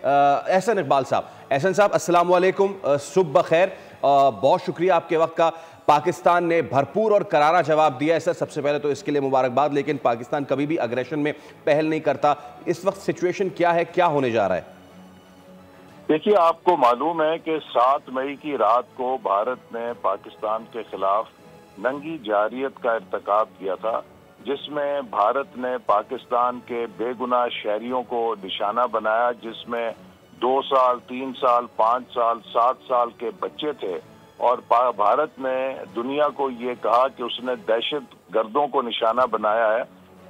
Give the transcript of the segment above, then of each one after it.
احسن اقبال صاحب. احسن صاحب السلام علیکم, صبح بخیر. بہت شکریہ آپ کے وقت کا. پاکستان نے بھرپور اور کرارا جواب دیا ہے سر, سب سے پہلے تو اس کے لیے مبارکباد, لیکن پاکستان کبھی بھی اگریشن میں پہل نہیں کرتا. اس وقت سچویشن کیا ہے, کیا ہونے جا رہا ہے؟ دیکھیے, آپ کو معلوم ہے کہ 7 مئی کی رات کو بھارت نے پاکستان کے خلاف ننگی جارحیت کا ارتکاب کیا تھا, جس میں بھارت نے پاکستان کے بے گناہ شہریوں کو نشانہ بنایا, جس میں 2 سال 3 سال 5 سال 7 سال کے بچے تھے. اور بھارت نے دنیا کو یہ کہا کہ اس نے دہشت گردوں کو نشانہ بنایا ہے.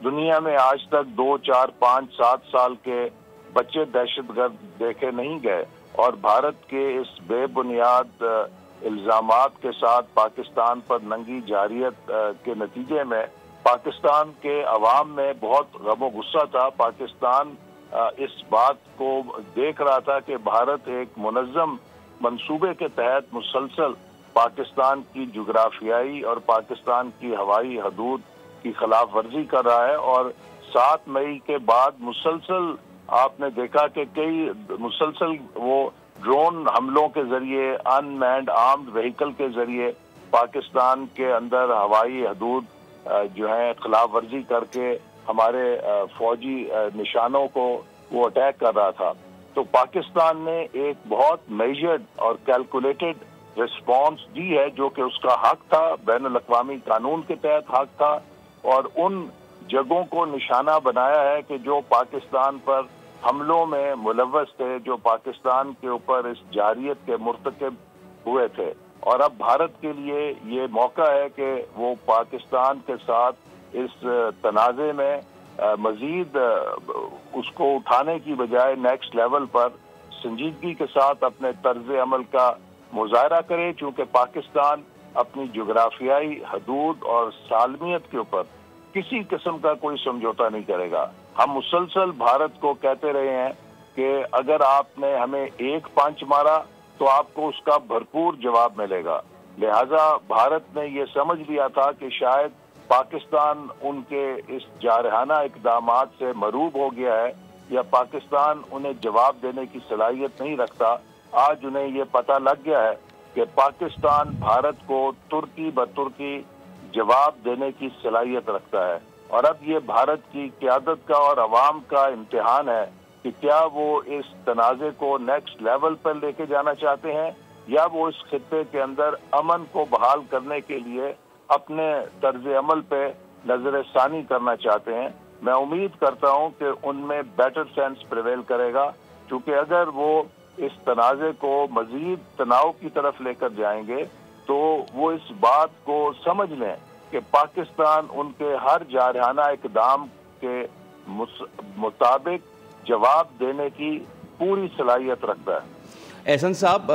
دنیا میں آج تک 2 4 5 7 سال کے بچے دہشت گرد دیکھے نہیں گئے, اور بھارت کے اس بے بنیاد الزامات کے ساتھ پاکستان پر ننگی جارحیت کے نتیجے میں پاکستان کے عوام میں بہت غم و غصہ تھا. پاکستان اس بات کو دیکھ رہا تھا کہ بھارت ایک منظم منصوبے کے تحت مسلسل پاکستان کی جغرافیائی اور پاکستان کی ہوائی حدود کی خلاف ورزی کر رہا ہے. اور 7 مئی کے بعد مسلسل آپ نے دیکھا کہ کئی مسلسل وہ ڈرون حملوں کے ذریعے, ان مینڈ آرمڈ وہیکل کے ذریعے پاکستان کے اندر ہوائی حدود جو ہیں خلاف ورزی کر کے ہمارے فوجی نشانوں کو وہ اٹیک کر رہا تھا. تو پاکستان نے ایک بہت میجرڈ اور کیلکولیٹڈ رسپانس دی ہے, جو کہ اس کا حق تھا, بین الاقوامی قانون کے تحت حق تھا, اور ان جگہوں کو نشانہ بنایا ہے کہ جو پاکستان پر حملوں میں ملوث تھے, جو پاکستان کے اوپر اس جارحیت کے مرتکب ہوئے تھے. اور اب بھارت کے لیے یہ موقع ہے کہ وہ پاکستان کے ساتھ اس تنازع میں مزید اس کو اٹھانے کی بجائے نیکسٹ لیول پر سنجیدگی کے ساتھ اپنے طرز عمل کا مظاہرہ کرے, چونکہ پاکستان اپنی جغرافیائی حدود اور سالمیت کے اوپر کسی قسم کا کوئی سمجھوتا نہیں کرے گا. ہم مسلسل بھارت کو کہتے رہے ہیں کہ اگر آپ نے ہمیں ایک پنچ مارا تو آپ کو اس کا بھرپور جواب ملے گا. لہذا بھارت نے یہ سمجھ لیا تھا کہ شاید پاکستان ان کے اس جارحانہ اقدامات سے مرعوب ہو گیا ہے, یا پاکستان انہیں جواب دینے کی صلاحیت نہیں رکھتا. آج انہیں یہ پتہ لگ گیا ہے کہ پاکستان بھارت کو ترکی بترکی جواب دینے کی صلاحیت رکھتا ہے. اور اب یہ بھارت کی قیادت کا اور عوام کا امتحان ہے کہ کیا وہ اس تنازع کو نیکسٹ لیول پر لے کے جانا چاہتے ہیں, یا وہ اس خطے کے اندر امن کو بحال کرنے کے لیے اپنے طرز عمل پہ نظر ثانی کرنا چاہتے ہیں. میں امید کرتا ہوں کہ ان میں بیٹر سینس پریویل کرے گا, کیونکہ اگر وہ اس تنازع کو مزید تناؤ کی طرف لے کر جائیں گے تو وہ اس بات کو سمجھ لیں کہ پاکستان ان کے ہر جارحانہ اقدام کے مطابق جواب دینے کی پوری صلاحیت رکھتا ہے. احسن صاحب,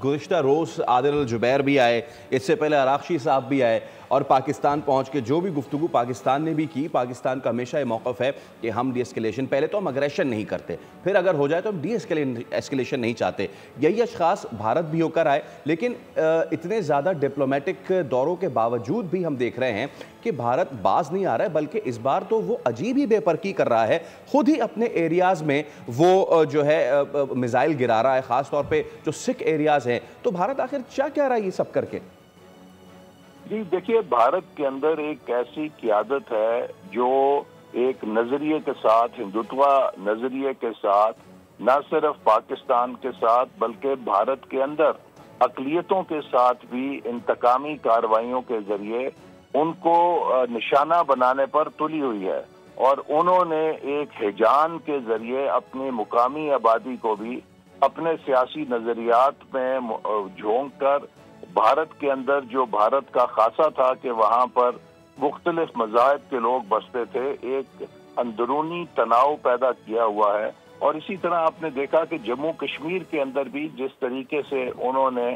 گزشتہ روز عادل الجبیر بھی آئے, اس سے پہلے عراقچی صاحب بھی آئے, اور پاکستان پہنچ کے جو بھی گفتگو پاکستان نے بھی کی, پاکستان کا ہمیشہ یہ موقف ہے کہ ہم ڈی اسکیلیشن, پہلے تو ہم اگریشن نہیں کرتے, پھر اگر ہو جائے تو ہم ڈی اسکیلیشن نہیں چاہتے. یہی اشخاص بھارت بھی ہو کر آئے, لیکن اتنے زیادہ ڈپلومیٹک دوروں کے باوجود بھی ہم دیکھ رہے ہیں کہ بھارت باز نہیں آ رہا ہے, بلکہ اس بار تو وہ عجیب ہی بے پرکی کر رہا ہے. خود ہی اپنے ایریاز میں وہ جو ہے میزائل گرا رہا ہے, خاص طور پہ جو سکھ ایریاز ہیں. تو بھارت آخر چاہ کیا رہا ہے یہ سب کر کے؟ جی دیکھیے, بھارت کے اندر ایک ایسی قیادت ہے جو ایک نظریے کے ساتھ, ہندوتوا نظریے کے ساتھ, نہ صرف پاکستان کے ساتھ بلکہ بھارت کے اندر اقلیتوں کے ساتھ بھی انتقامی کارروائیوں کے ذریعے ان کو نشانہ بنانے پر تلی ہوئی ہے. اور انہوں نے ایک ہیجان کے ذریعے اپنی مقامی آبادی کو بھی اپنے سیاسی نظریات میں جھونک کر بھارت کے اندر, جو بھارت کا خاصہ تھا کہ وہاں پر مختلف مذاہب کے لوگ بستے تھے, ایک اندرونی تناؤ پیدا کیا ہوا ہے. اور اسی طرح آپ نے دیکھا کہ جموں کشمیر کے اندر بھی جس طریقے سے انہوں نے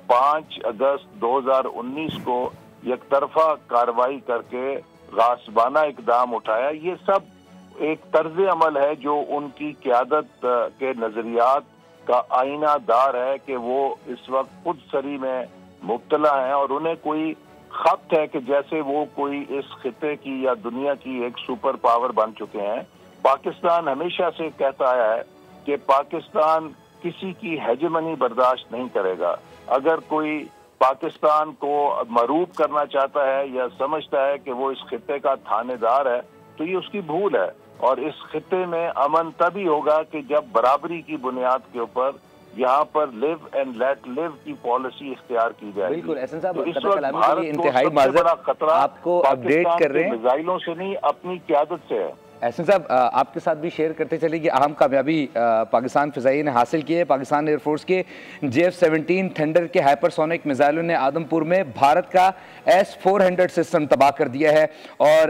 5 اگست 2019 کو یک طرفہ کارروائی کر کے غاصبانہ اقدام اٹھایا, یہ سب ایک طرز عمل ہے جو ان کی قیادت کے نظریات کا آئینہ دار ہے کہ وہ اس وقت خود سری میں مبتلا ہیں, اور انہیں کوئی خبت ہے کہ جیسے وہ کوئی اس خطے کی یا دنیا کی ایک سپر پاور بن چکے ہیں. پاکستان ہمیشہ سے کہتا آیا ہے کہ پاکستان کسی کی ہیجمنی برداشت نہیں کرے گا۔ اگر کوئی پاکستان کو مروب کرنا چاہتا ہے یا سمجھتا ہے کہ وہ اس خطے کا تھانے دار ہے تو یہ اس کی بھول ہے، اور اس خطے میں امن تبھی ہوگا کہ جب برابری کی بنیاد کے اوپر یہاں پر لیو اینڈ لیٹ لیو کی پالیسی اختیار کی جائے گی۔ بالکل احسن صاحب، اس وقت کلامی کے بھارت لیے کو انتہائی سب سے بڑا معذرت، خطرہ آپ کو اپڈیٹ کر رہے ہیں میزائلوں سے نہیں، اپنی قیادت سے ہے۔ احسن صاحب آپ کے ساتھ بھی شیئر کرتے چلے کہ اہم کامیابی پاکستان فضائیہ نے حاصل کی ہے۔ پاکستان ایئر فورس کے JF-17 تھنڈر کے ہائپر سونک میزائلوں نے آدم پور میں بھارت کا S-400 سسٹم تباہ کر دیا ہے، اور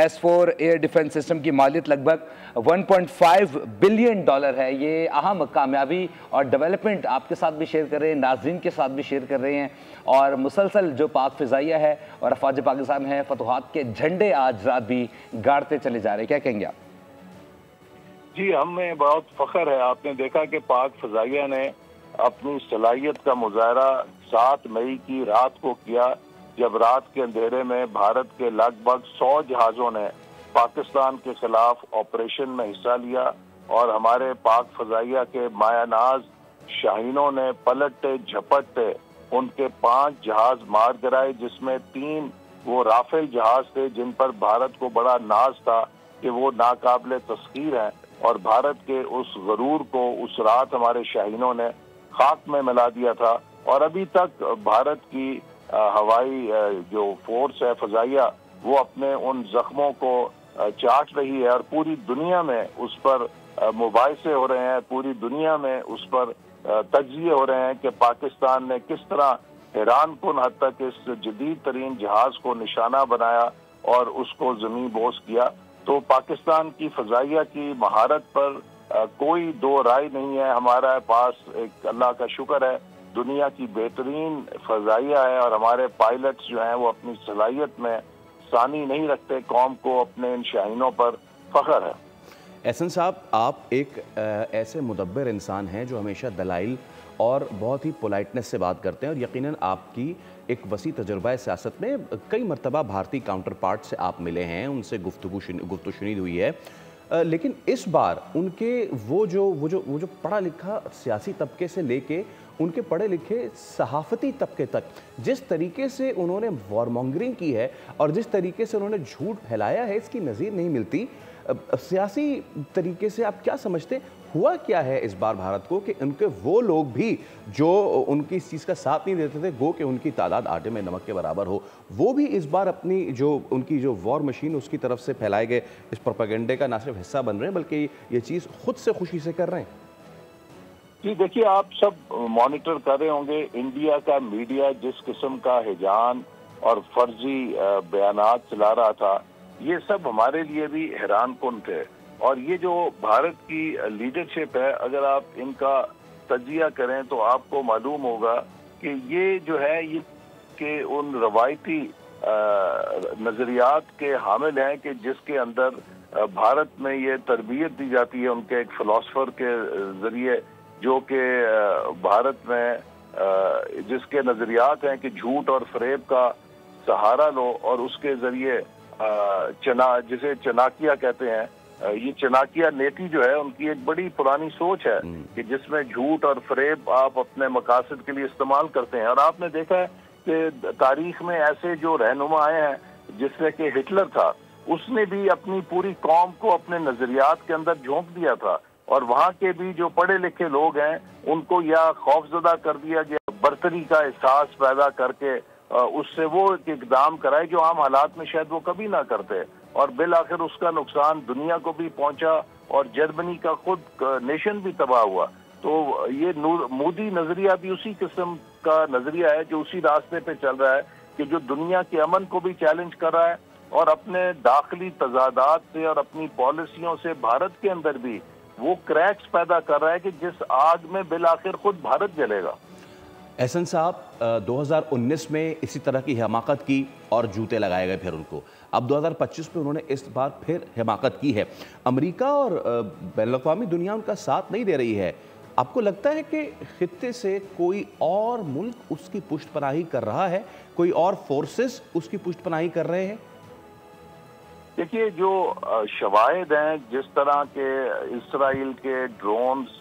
S-4 ایئر ڈیفنس سسٹم کی مالیت لگ بھگ $1.5 بلین ہے۔ یہ اہم کامیابی اور ڈیولپمنٹ آپ کے ساتھ بھی شیئر کر رہے ہیں، ناظرین کے ساتھ بھی شیئر کر رہے ہیں، اور مسلسل جو پاک فضائیہ ہے اور افواج پاکستان ہے فتوحات کے جھنڈے آج رات بھی گاڑتے چلے جا رہے ہیں، کیا کہیں گے آپ؟ جی ہمیں بہت فخر ہے۔ آپ نے دیکھا کہ پاک فضائیہ نے اپنی صلاحیت کا مظاہرہ 7 مئی کی رات کو کیا، جب رات کے اندھیرے میں بھارت کے لگ بھگ 100 جہازوں نے پاکستان کے خلاف آپریشن میں حصہ لیا، اور ہمارے پاک فضائیہ کے مایہ ناز شاہینوں نے پلٹتے جھپٹتے ان کے 5 جہاز مار گرائے، جس میں 3 وہ رافیل جہاز تھے جن پر بھارت کو بڑا ناز تھا کہ وہ ناقابل تسخیر ہیں، اور بھارت کے اس غرور کو اس رات ہمارے شاہینوں نے خاک میں ملا دیا تھا۔ اور ابھی تک بھارت کی ہوائی جو فورس ہے فضائیہ، وہ اپنے ان زخموں کو چاٹ رہی ہے، اور پوری دنیا میں اس پر مباحثے ہو رہے ہیں، پوری دنیا میں اس پر تجزیے ہو رہے ہیں کہ پاکستان نے کس طرح حیران کن حد تک اس جدید ترین جہاز کو نشانہ بنایا اور اس کو زمین بوس کیا۔ تو پاکستان کی فضائیہ کی مہارت پر کوئی دو رائے نہیں ہے۔ ہمارا پاس ایک اللہ کا شکر ہے دنیا کی بہترین فضائیہ ہے، اور ہمارے پائلٹس جو ہیں وہ اپنی صلاحیت میں ثانی نہیں رکھتے۔ قوم کو اپنے ان شاہینوں پر فخر ہے۔ احسن صاحب، آپ ایک ایسے مدبر انسان ہیں جو ہمیشہ دلائل اور بہت ہی پولائٹنس سے بات کرتے ہیں، اور یقیناً آپ کی ایک وسیع تجربہ سیاست میں کئی مرتبہ بھارتی کاؤنٹر پارٹ سے آپ ملے ہیں، ان سے گفتگو شنید ہوئی ہے، لیکن اس بار ان کے وہ جو پڑھا لکھا سیاسی طبقے سے لے کے ان کے پڑھے لکھے صحافتی طبقے تک جس طریقے سے انہوں نے وار مونگرنگ کی ہے اور جس طریقے سے انہوں نے جھوٹ پھیلایا ہے، اس کی نظیر نہیں ملتی۔ سیاسی طریقے سے آپ کیا سمجھتے ہوا کیا ہے اس بار بھارت کو کہ ان کے وہ لوگ بھی جو ان کی اس چیز کا ساتھ نہیں دیتے تھے، گو کہ ان کی تعداد آٹے میں نمک کے برابر ہو، وہ بھی اس بار اپنی جو ان کی جو وار مشین اس کی طرف سے پھیلائے گئے اس پروپیگنڈے کا نہ صرف حصہ بن رہے ہیں بلکہ یہ چیز خود سے خوشی سے کر رہے ہیں؟ جی دیکھیے، آپ سب مانیٹر کر رہے ہوں گے انڈیا کا میڈیا جس قسم کا ہیجان اور فرضی بیانات چلا رہا تھا، یہ سب ہمارے لیے بھی حیران کن تھے۔ اور یہ جو بھارت کی لیڈرشپ ہے، اگر آپ ان کا تجزیہ کریں تو آپ کو معلوم ہوگا کہ یہ جو ہے یہ کہ ان روایتی نظریات کے حامل ہیں کہ جس کے اندر بھارت میں یہ تربیت دی جاتی ہے ان کے ایک فلاسفر کے ذریعے، جو کہ بھارت میں جس کے نظریات ہیں کہ جھوٹ اور فریب کا سہارا لو اور اس کے ذریعے جسے چناکیہ کہتے ہیں، یہ چناکیہ نیتی جو ہے ان کی ایک بڑی پرانی سوچ ہے کہ جس میں جھوٹ اور فریب آپ اپنے مقاصد کے لیے استعمال کرتے ہیں۔ اور آپ نے دیکھا ہے کہ تاریخ میں ایسے جو رہنما آئے ہیں، جس میں کہ ہٹلر تھا، اس نے بھی اپنی پوری قوم کو اپنے نظریات کے اندر جھونک دیا تھا، اور وہاں کے بھی جو پڑھے لکھے لوگ ہیں ان کو یا خوفزدہ کر دیا گیا، برتری کا احساس پیدا کر کے اس سے وہ اقدام کرائے جو عام حالات میں شاید وہ کبھی نہ کرتے، اور بالآخر اس کا نقصان دنیا کو بھی پہنچا اور جرمنی کا خود نیشن بھی تباہ ہوا۔ تو یہ مودی نظریہ بھی اسی قسم کا نظریہ ہے جو اسی راستے پہ چل رہا ہے کہ جو دنیا کے امن کو بھی چیلنج کر رہا ہے، اور اپنے داخلی تضادات سے اور اپنی پالیسیوں سے بھارت کے اندر بھی وہ کریکس پیدا کر رہا ہے کہ جس آگ میں بالآخر خود بھارت جلے گا۔ احسن صاحب، 2019 میں اسی طرح کی حماقت کی اور جوتے لگائے گئے پھر ان کو، اب 2025 میں انہوں نے اس بار پھر حماقت کی ہے۔ امریکہ اور بین الاقوامی دنیا ان کا ساتھ نہیں دے رہی ہے۔ آپ کو لگتا ہے کہ خطے سے کوئی اور ملک اس کی پشت پناہی کر رہا ہے، کوئی اور فورسز اس کی پشت پناہی کر رہے ہیں؟ دیکھیے، جو شواہد ہیں جس طرح کے اسرائیل کے ڈرونز